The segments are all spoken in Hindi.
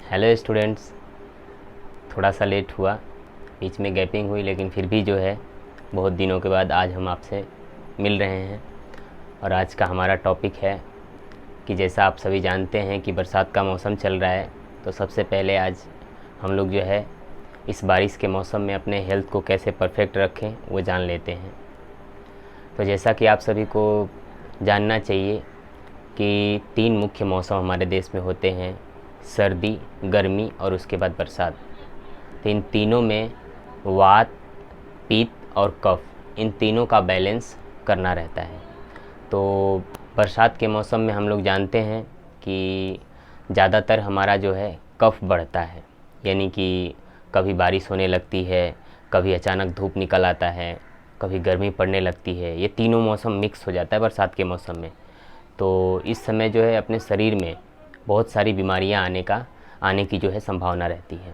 हेलो स्टूडेंट्स, थोड़ा सा लेट हुआ, बीच में गैपिंग हुई, लेकिन फिर भी जो है बहुत दिनों के बाद आज हम आपसे मिल रहे हैं। और आज का हमारा टॉपिक है कि जैसा आप सभी जानते हैं कि बरसात का मौसम चल रहा है, तो सबसे पहले आज हम लोग जो है इस बारिश के मौसम में अपने हेल्थ को कैसे परफेक्ट रखें वो जान लेते हैं। तो जैसा कि आप सभी को जानना चाहिए कि 3 मुख्य मौसम हमारे देश में होते हैं, सर्दी, गर्मी और उसके बाद बरसात। तो इन तीनों में वात, पित्त और कफ, इन तीनों का बैलेंस करना रहता है। तो बरसात के मौसम में हम लोग जानते हैं कि ज़्यादातर हमारा जो है कफ बढ़ता है, यानी कि कभी बारिश होने लगती है, कभी अचानक धूप निकल आता है, कभी गर्मी पड़ने लगती है। ये तीनों मौसम मिक्स हो जाता है बरसात के मौसम में। तो इस समय जो है अपने शरीर में बहुत सारी बीमारियां आने की जो है संभावना रहती है।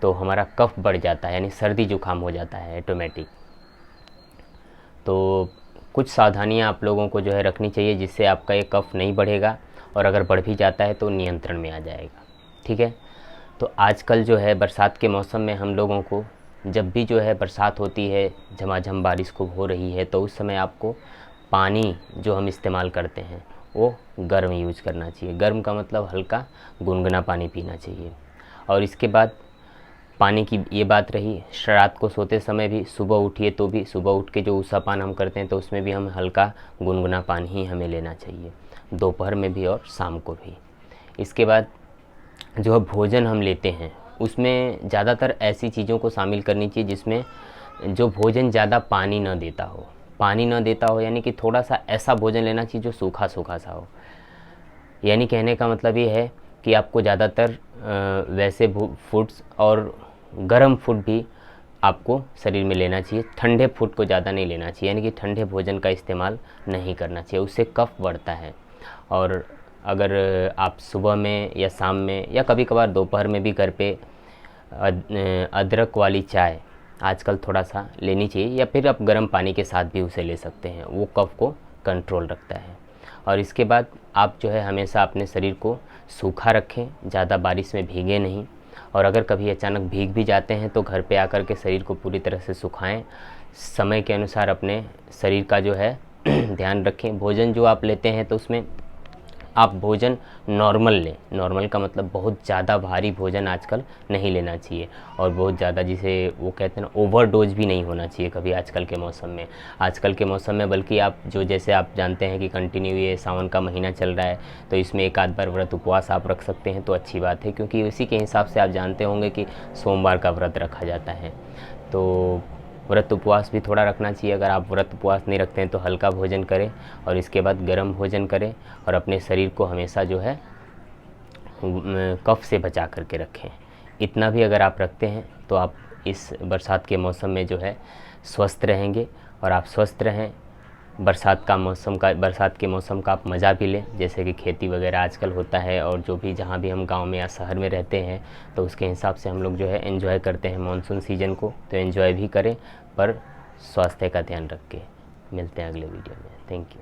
तो हमारा कफ बढ़ जाता है, यानी सर्दी जुकाम हो जाता है ऑटोमेटिक। तो कुछ सावधानियां आप लोगों को जो है रखनी चाहिए, जिससे आपका ये कफ नहीं बढ़ेगा और अगर बढ़ भी जाता है तो नियंत्रण में आ जाएगा। ठीक है। तो आजकल जो है बरसात के मौसम में हम लोगों को जब भी जो है बरसात होती है, झमाझम बारिश खूब हो रही है, तो उस समय आपको पानी जो हम इस्तेमाल करते हैं वो गर्म यूज करना चाहिए। गर्म का मतलब हल्का गुनगुना पानी पीना चाहिए। और इसके बाद पानी की ये बात रही, रात को सोते समय भी, सुबह उठिए तो भी, सुबह उठ के जो ऊषा पान हम करते हैं तो उसमें भी हम हल्का गुनगुना पानी ही हमें लेना चाहिए, दोपहर में भी और शाम को भी। इसके बाद जो भोजन हम लेते हैं उसमें ज़्यादातर ऐसी चीज़ों को शामिल करनी चाहिए जिसमें जो भोजन ज़्यादा पानी न देता हो। पानी न देता हो यानी कि थोड़ा सा ऐसा भोजन लेना चाहिए जो सूखा सूखा सा हो। यानी कहने का मतलब ये है कि आपको ज़्यादातर वैसे फूड्स और गर्म फूड भी आपको शरीर में लेना चाहिए। ठंडे फूड को ज़्यादा नहीं लेना चाहिए, यानी कि ठंडे भोजन का इस्तेमाल नहीं करना चाहिए, उससे कफ बढ़ता है। और अगर आप सुबह में या शाम में या कभी कभार दोपहर में भी घर पे अदरक वाली चाय आजकल थोड़ा सा लेनी चाहिए, या फिर आप गर्म पानी के साथ भी उसे ले सकते हैं, वो कफ को कंट्रोल रखता है। और इसके बाद आप जो है हमेशा अपने शरीर को सूखा रखें, ज़्यादा बारिश में भीगे नहीं। और अगर कभी अचानक भीग भी जाते हैं तो घर पे आकर के शरीर को पूरी तरह से सुखाएं। समय के अनुसार अपने शरीर का जो है ध्यान रखें। भोजन जो आप लेते हैं तो उसमें आप भोजन नॉर्मल लें। नॉर्मल का मतलब बहुत ज़्यादा भारी भोजन आजकल नहीं लेना चाहिए, और बहुत ज़्यादा जिसे वो कहते हैं ना ओवरडोज भी नहीं होना चाहिए कभी आजकल के मौसम में। बल्कि आप जो जैसे आप जानते हैं कि कंटिन्यू ये सावन का महीना चल रहा है, तो इसमें एक आध बार व्रत उपवास आप रख सकते हैं तो अच्छी बात है, क्योंकि उसी के हिसाब से आप जानते होंगे कि सोमवार का व्रत रखा जाता है। तो व्रत उपवास भी थोड़ा रखना चाहिए। अगर आप व्रत उपवास नहीं रखते हैं तो हल्का भोजन करें और इसके बाद गर्म भोजन करें, और अपने शरीर को हमेशा जो है कफ से बचा करके रखें। इतना भी अगर आप रखते हैं तो आप इस बरसात के मौसम में जो है स्वस्थ रहेंगे। और आप स्वस्थ रहें, बरसात के मौसम का आप मज़ा भी लें, जैसे कि खेती वगैरह आजकल होता है, और जो भी जहाँ भी हम गांव में या शहर में रहते हैं तो उसके हिसाब से हम लोग जो है एंजॉय करते हैं मानसून सीज़न को। तो एंजॉय भी करें, पर स्वास्थ्य का ध्यान रख के। मिलते हैं अगले वीडियो में। Thank you.